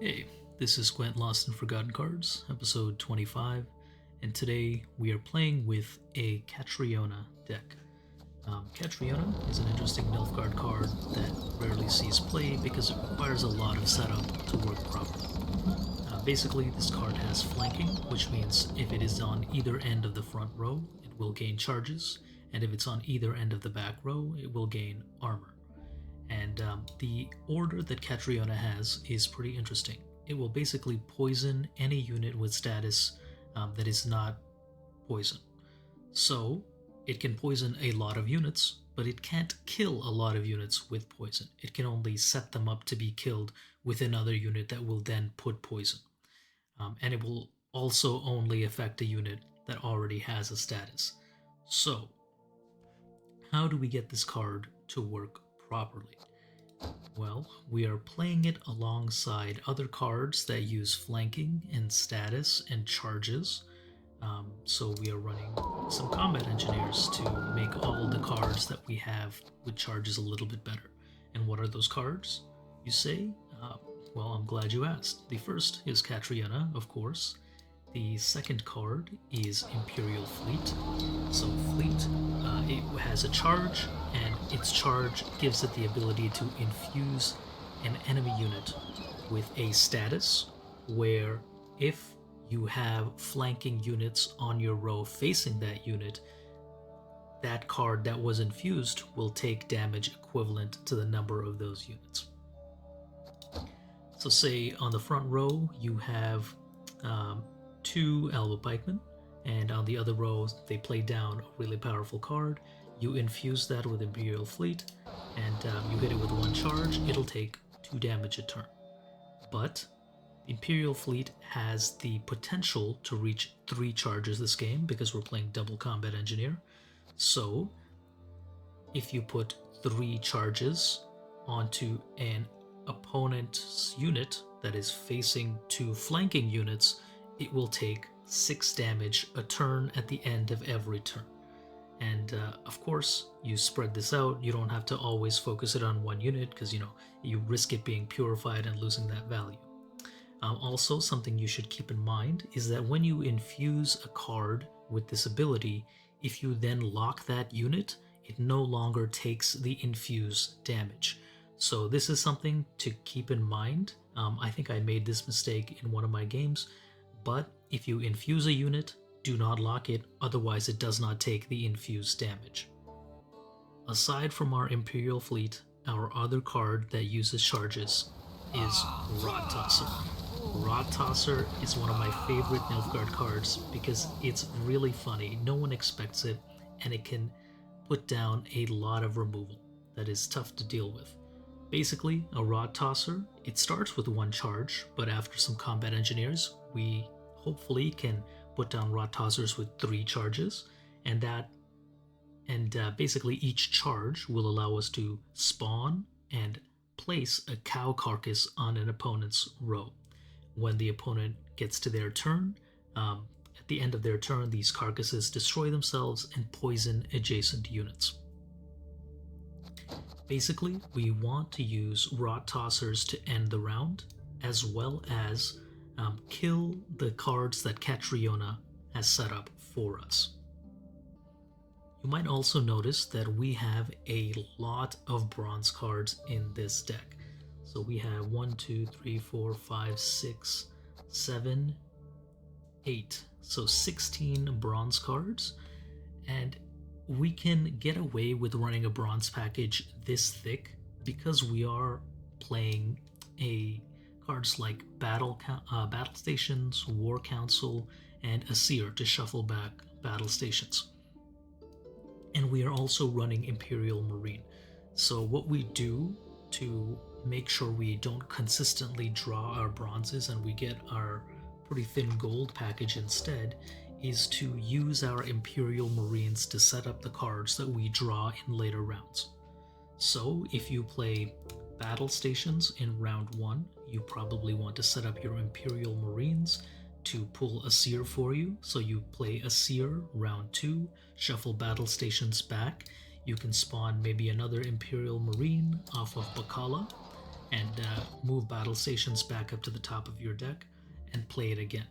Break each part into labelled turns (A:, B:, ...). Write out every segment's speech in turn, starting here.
A: Hey, this is GWENT Lost and Forgotten Cards, episode 25, and today we are playing with a Catriona deck. Catriona is an interesting Nilfgaard card that rarely sees play because it requires a lot of setup to work properly. Basically, this card has flanking, which means if it is on either end of the front row, it will gain charges, and if it's on either end of the back row, it will gain armor. And the order that Catriona has is pretty interesting. It will basically poison any unit with status that is not poison. So it can poison a lot of units, but it can't kill a lot of units with poison. It can only set them up to be killed with another unit that will then put poison. And it will also only affect a unit that already has a status. So, how do we get this card to work properly? Well, we are playing it alongside other cards that use flanking and status and charges. So we are running some combat engineers to make all the cards that we have with charges a little bit better. And what are those cards, you say? Well, I'm glad you asked. The first is Catriona, of course. The second card is Imperial Fleet. So Fleet, it has a charge, and its charge gives it the ability to infuse an enemy unit with a status where if you have flanking units on your row facing that unit, that card that was infused will take damage equivalent to the number of those units. So say on the front row you have 2 Elbow Pikemen, and on the other row they play down a really powerful card. You infuse that with Imperial Fleet, and you hit it with 1 charge, it'll take 2 damage a turn. But Imperial Fleet has the potential to reach 3 charges this game because we're playing double combat engineer. So if you put 3 charges onto an opponent's unit that is facing 2 flanking units, it will take 6 damage a turn at the end of every turn. And of course, you spread this out. You don't have to always focus it on one unit because you risk it being purified and losing that value. Also, something you should keep in mind is that when you infuse a card with this ability, if you then lock that unit, it no longer takes the infuse damage. So this is something to keep in mind. I think I made this mistake in one of my games, but if you infuse a unit, do not lock it, otherwise it does not take the infused damage. Aside from our Imperial Fleet, our other card that uses charges is Rot Tosser. Rot Tosser is one of my favorite Nilfgaard cards because it's really funny, no one expects it, and it can put down a lot of removal that is tough to deal with. Basically, a Rot Tosser, it starts with 1 charge, but after some combat engineers, we hopefully can put down Rot Tossers with 3 charges, and basically each charge will allow us to spawn and place a cow carcass on an opponent's row. When the opponent gets to their turn, at the end of their turn, these carcasses destroy themselves and poison adjacent units. Basically, we want to use Rot Tossers to end the round, as well as kill the cards that Catriona has set up for us. You might also notice that we have a lot of bronze cards in this deck. So we have 1, 2, 3, 4, 5, 6, 7, 8. So 16 bronze cards. And we can get away with running a bronze package this thick because we are playing cards like battle stations, war council, and a seer to shuffle back battle stations. And we are also running Imperial Marine. So what we do to make sure we don't consistently draw our bronzes and we get our pretty thin gold package instead is to use our Imperial Marines to set up the cards that we draw in later rounds. So if you play battle stations in round 1, you probably want to set up your Imperial Marines to pull a seer for you. So you play a seer round 2, shuffle battle stations back. You can spawn maybe another Imperial Marine off of Bacala, and move battle stations back up to the top of your deck and play it again.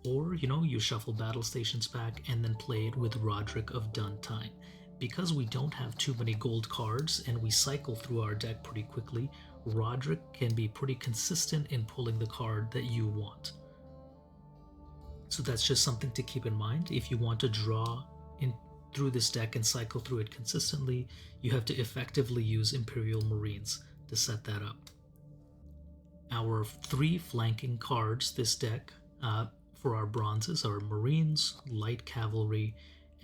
A: Or, you shuffle battle stations back and then play it with Roderick of Duntine. Because we don't have too many gold cards and we cycle through our deck pretty quickly, Roderick can be pretty consistent in pulling the card that you want. So that's just something to keep in mind. If you want to draw in through this deck and cycle through it consistently, you have to effectively use Imperial Marines to set that up. Our 3 flanking cards this deck for our bronzes are Marines, Light Cavalry,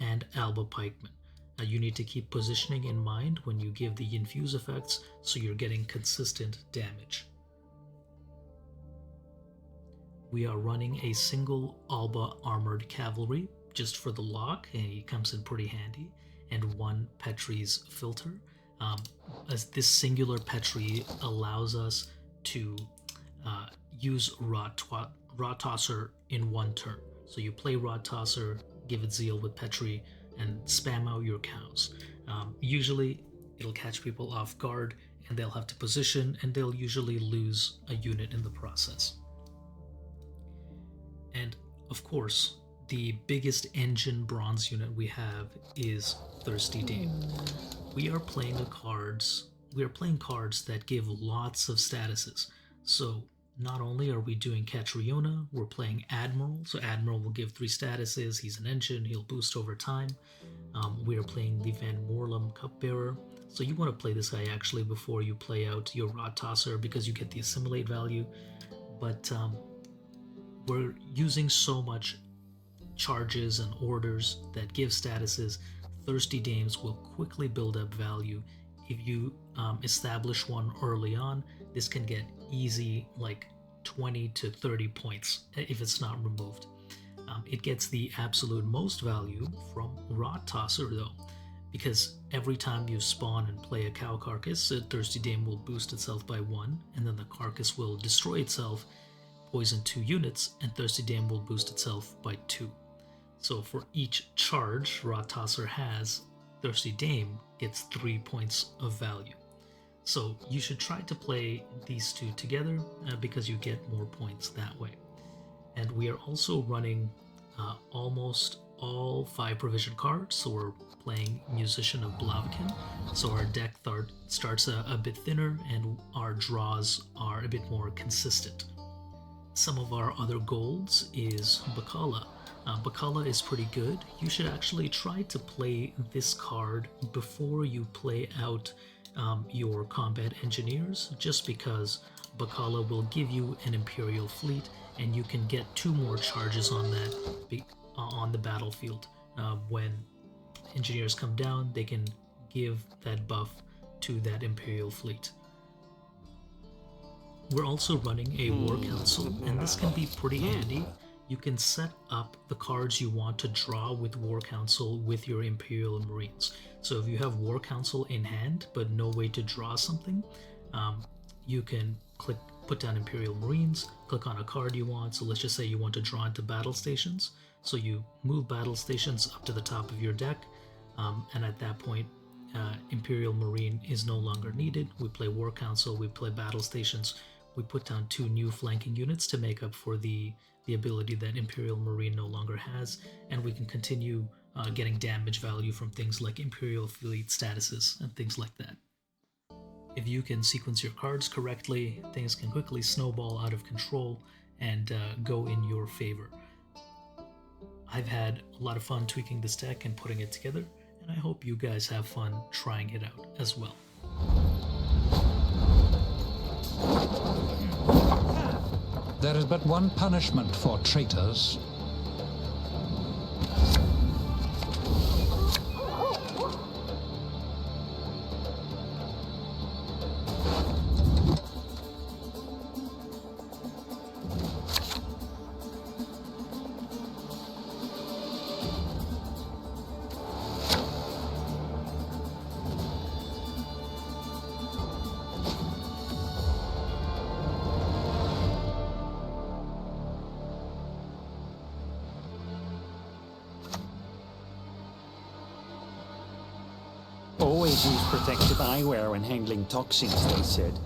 A: and Alba Pikemen. Now you need to keep positioning in mind when you give the infuse effects so you're getting consistent damage. We are running a single Alba Armored Cavalry just for the lock, and he comes in pretty handy, and 1 Petrie's Filter. As this singular Petrie allows us to use Rot Tosser in 1 turn. So you play Rot Tosser, give it Zeal with Petrie, and spam out your cows. Usually it'll catch people off guard and they'll have to position, and they'll usually lose a unit in the process. And of course, the biggest engine bronze unit we have is Thirsty Dame. We are playing cards that give lots of statuses. So not only are we doing Catriona, we're playing Admiral. So Admiral will give 3 statuses. He's an engine, he'll boost over time. We are playing the Van Morlum Cupbearer. So you want to play this guy actually before you play out your Rot Tosser because you get the assimilate value. But we're using so much charges and orders that give statuses. Thirsty Dames will quickly build up value. If you establish one early on, this can get easy like 20 to 30 points if it's not removed. It gets the absolute most value from Rot Tosser though, because every time you spawn and play a cow carcass, a Thirsty Dame will boost itself by 1, and then the carcass will destroy itself, poison 2 units, and Thirsty Dame will boost itself by 2. So for each charge Rot Tosser has, Thirsty Dame gets 3 points of value. So you should try to play these 2 together because you get more points that way. And we are also running almost all 5 provision cards, so we're playing Musician of Blaviken. So our deck starts a bit thinner and our draws are a bit more consistent. Some of our other golds is Bakala. Bakala is pretty good. You should actually try to play this card before you play out your combat engineers, just because Bakala will give you an Imperial fleet and you can get 2 more charges on that on the battlefield. When engineers come down, they can give that buff to that Imperial fleet. We're also running a War Council, and this can be pretty handy. You can set up the cards you want to draw with War Council with your Imperial Marines. So if you have War Council in hand but no way to draw something, you can put down Imperial Marines, click on a card you want. So let's just say you want to draw into battle stations. So you move battle stations up to the top of your deck, and at that point Imperial Marine is no longer needed. We play War Council, we play battle stations, we put down 2 new flanking units to make up for the ability that Imperial Marine no longer has, and we can continue getting damage value from things like Imperial Fleet statuses and things like that. If you can sequence your cards correctly, things can quickly snowball out of control and go in your favor. I've had a lot of fun tweaking this deck and putting it together, and I hope you guys have fun trying it out as well.
B: There is but one punishment for traitors.
C: Always use protective eyewear when handling toxins, they said.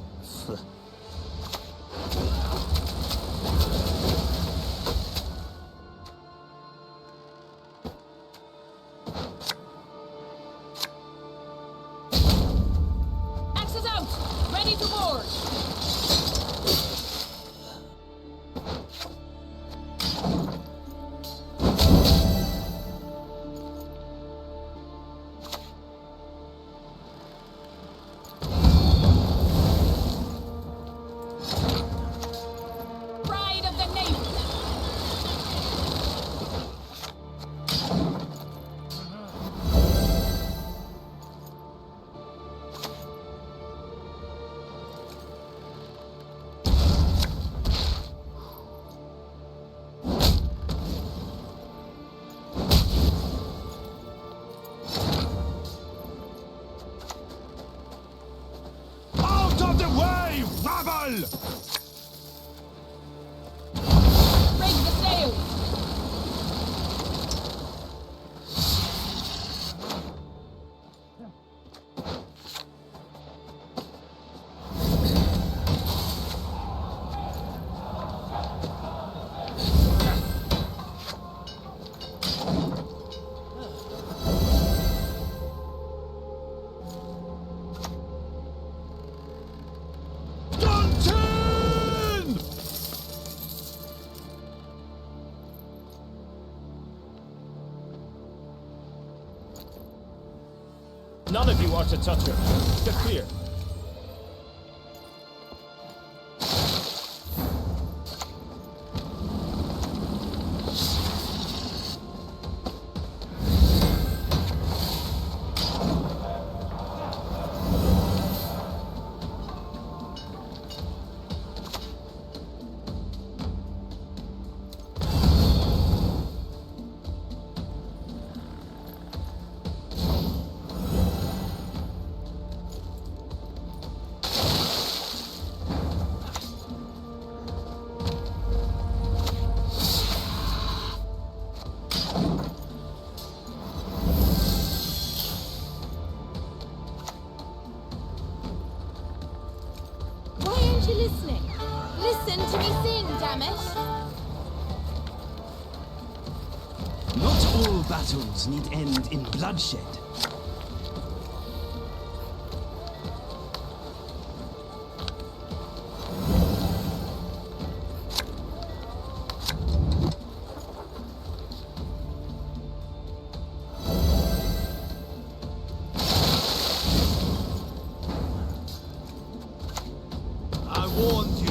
C: Ready to board! Pride of the Navy!
D: Out of the way, rabble!
C: Break the sails!
D: Dunton!
E: None of you are to touch her. Get clear.
C: Why aren't you listening? Listen to me sing, damn it!
F: Not all battles need end in bloodshed.
D: I warned you.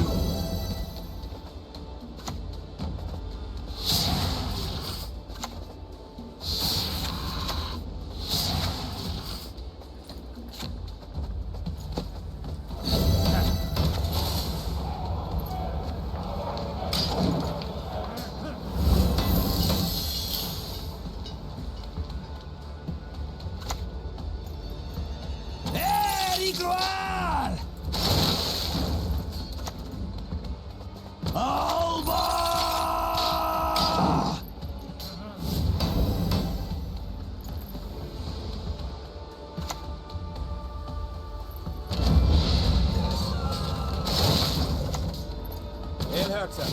F: Hey, Gloire! Alba!
E: In Herzen.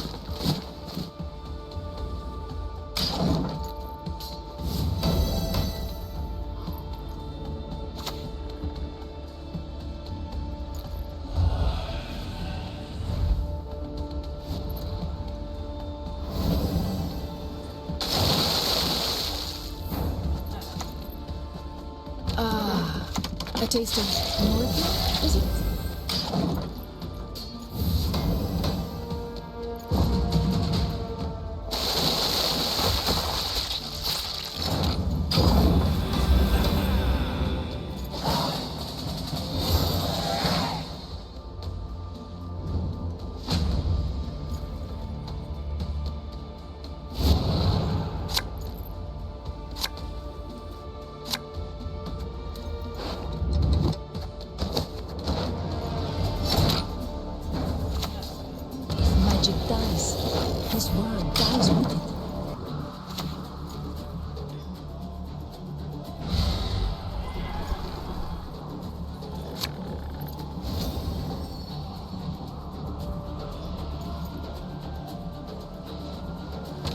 C: A taste of morphine, is it? Magic dies. His word dies with it.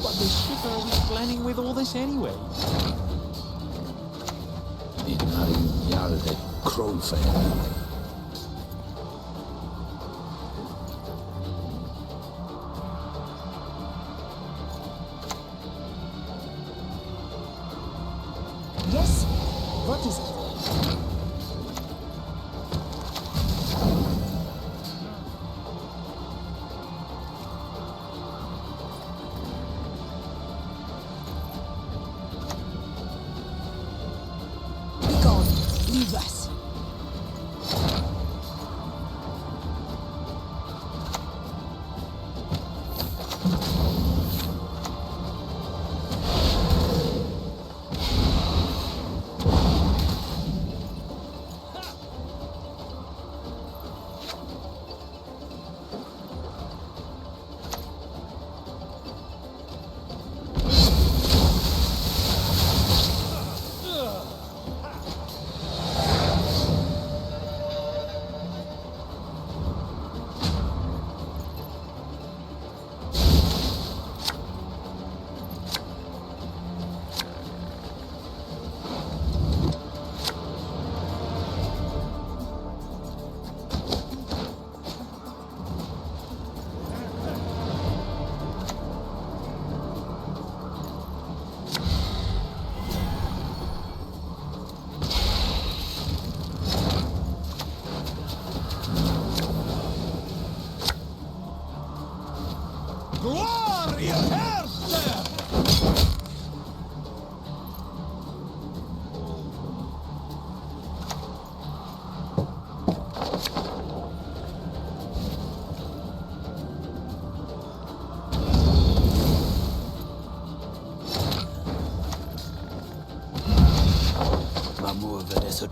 E: What the shit are we planning with all this anyway?
G: Inhaling Jarle Crowfare.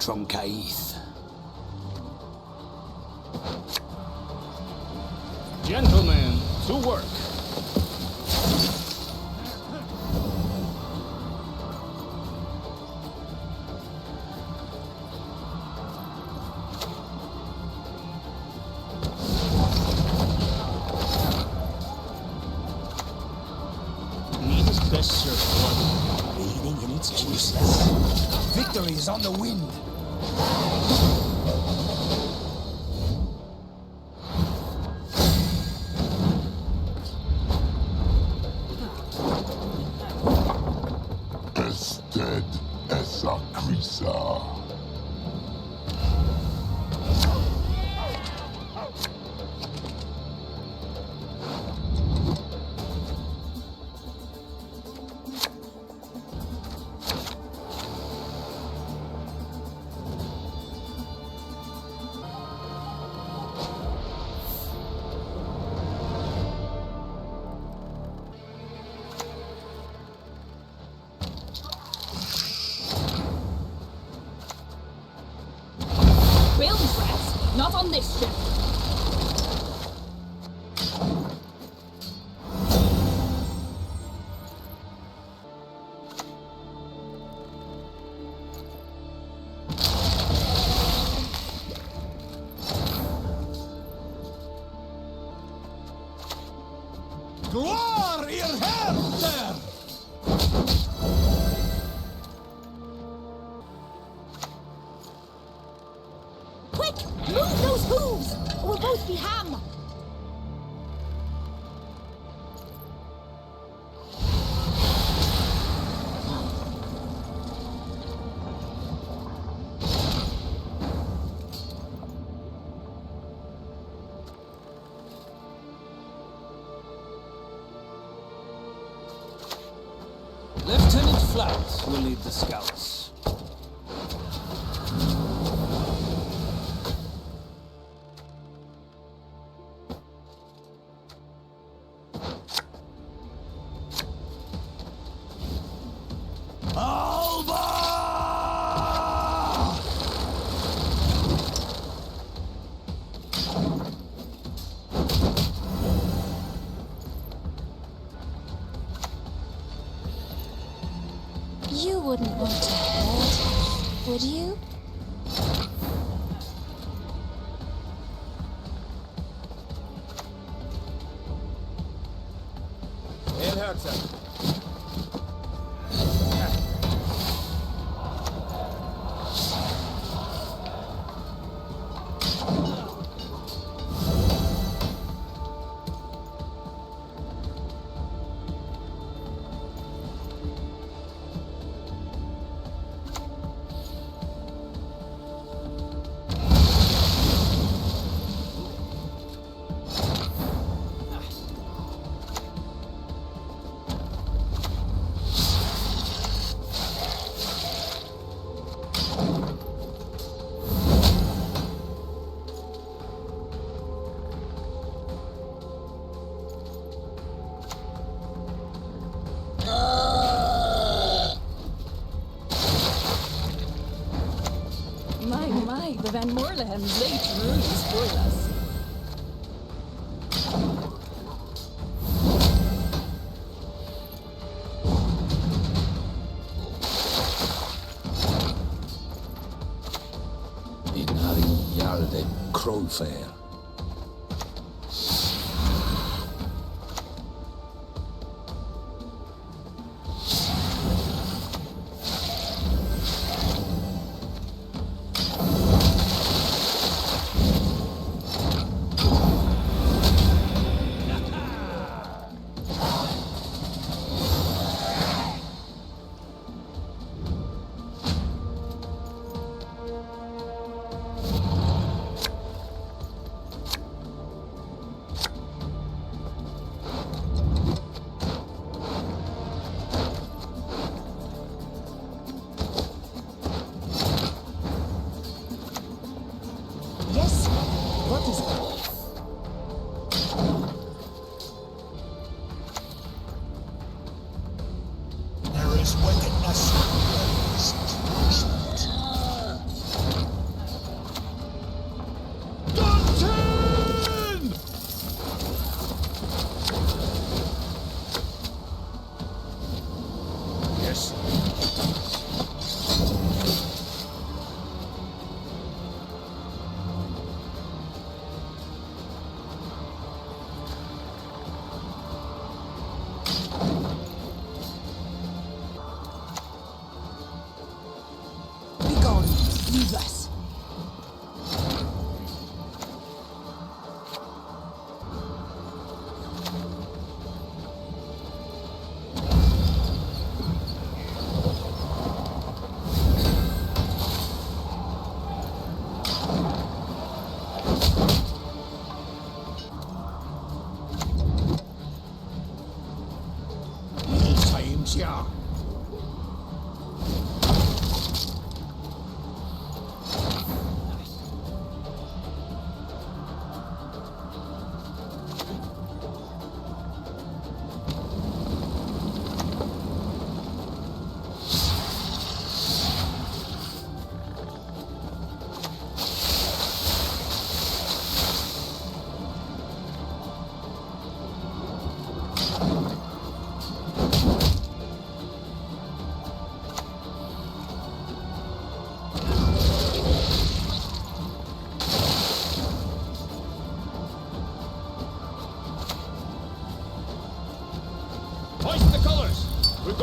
G: Truncaith.
F: Gentlemen, to work. Meat is best served bloody, bathing in its juices.
G: Victory is on the wind.
D: Ested esa crisa.
C: Build rats, not on this ship.
D: Gloire ihr Herr!
C: Quick, move those hooves, or we'll both be ham.
F: Lieutenant Flat will lead the scouts.
D: Alba!
C: You wouldn't want to hurt him, would you?
F: El Herzer.
C: My, the Van Moorlands, they truly spoil us.
G: Inari Yarde Crowfair.
C: Yes, what is it?
D: There is wickedness. There is judgment.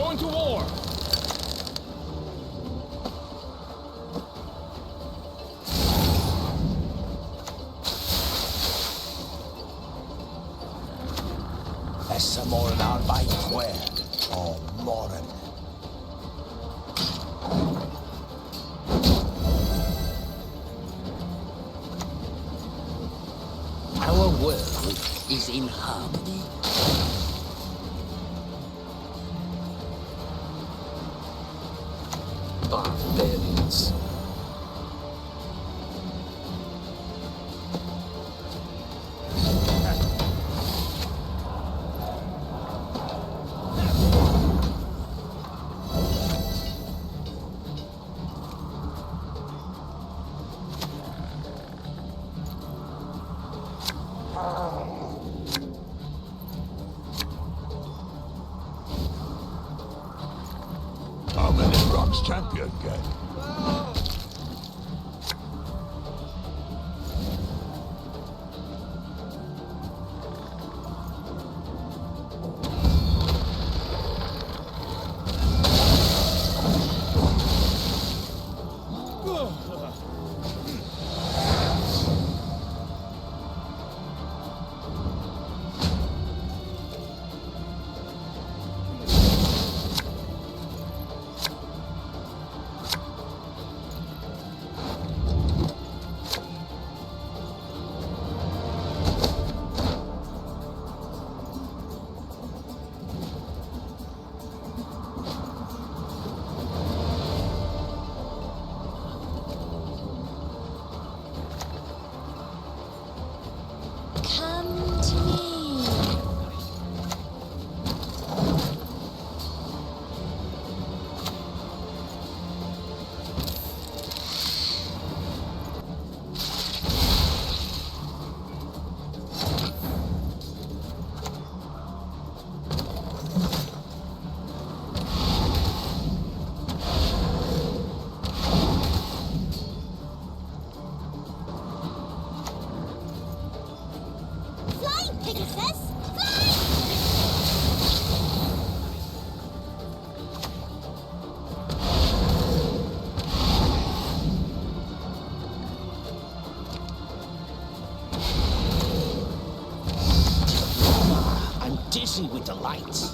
E: going to war!
G: Essa morar vai quer, oh moran.
H: Our world is in harmony. Barbarians.
D: How many bronze champion get?
C: Come to me. Fly, Pegasus! Fly!
F: I'm dizzy with the lights.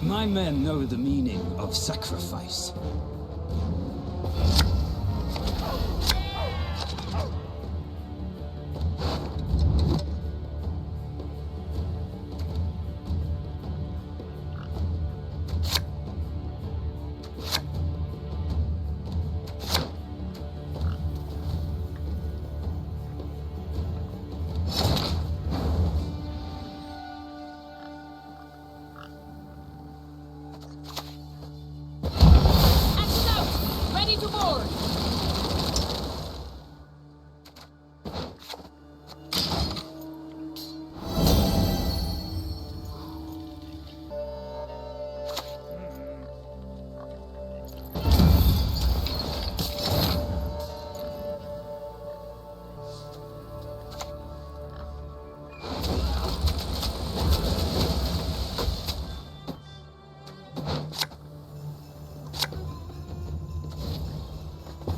F: My men know the meaning of sacrifice.
C: Axes out! Ready to board!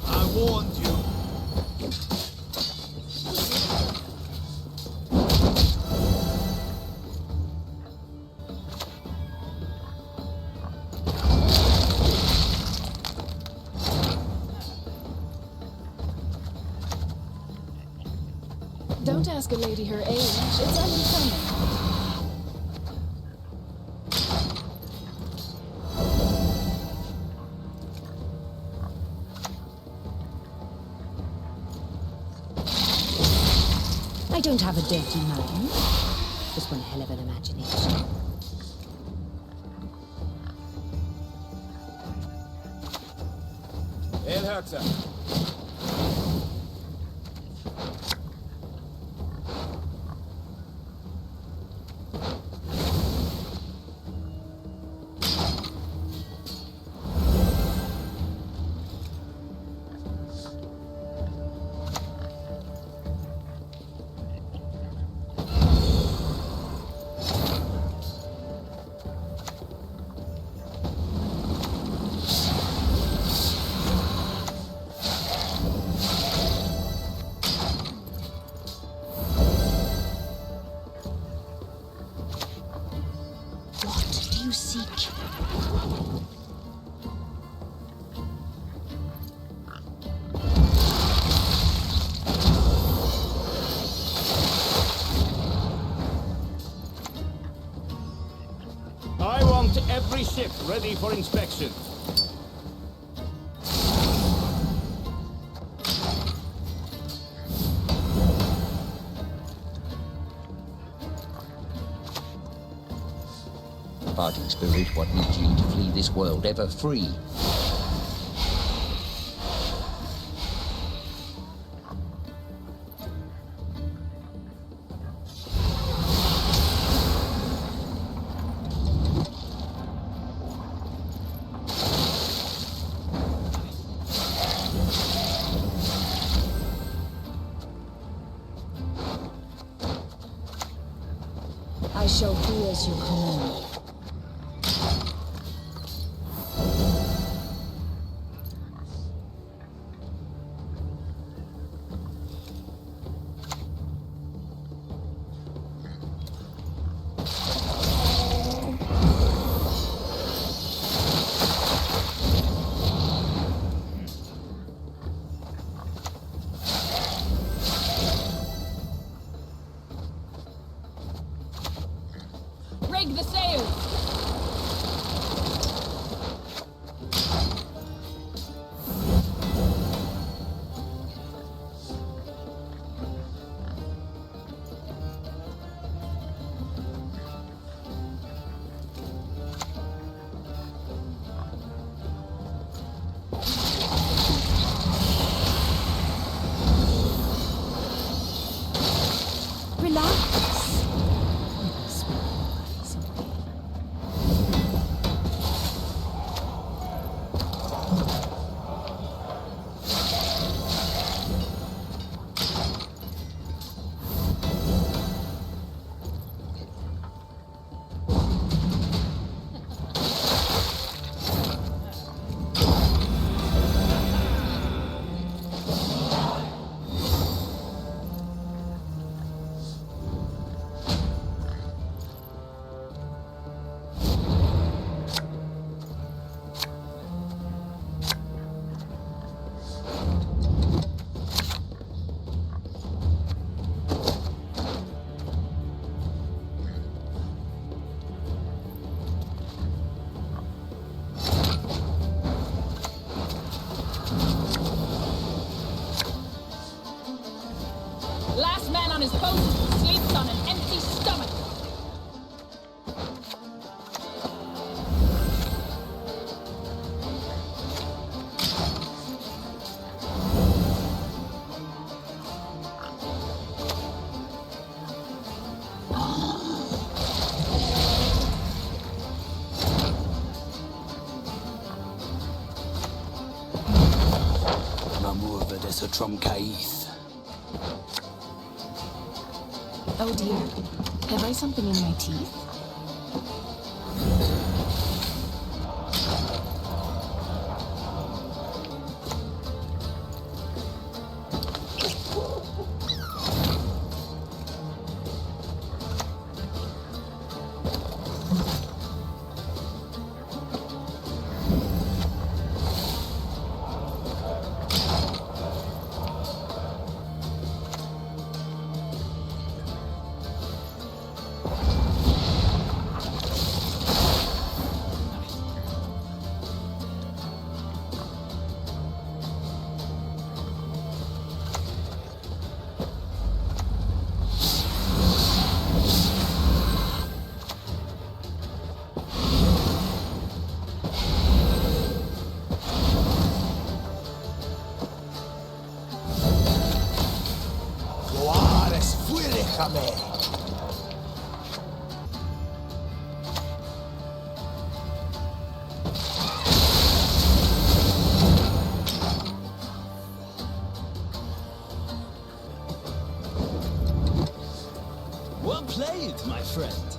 D: I warned you.
C: Don't ask a lady her age. It's unbecoming. I don't have a dirty mind. Just one hell of an imagination.
I: El Herzer.
C: seek?
I: I want every ship ready for inspection.
H: Fighting spirit, what needs ye to flee this world ever free?
C: I shall do as you command.
J: Rig the sails!
C: Relax.
J: Last man on his post sleeps on an empty stomach.
F: L'amour de ce tromcaïs.
C: Oh dear. Have I something in my teeth?
F: Well played, my friend.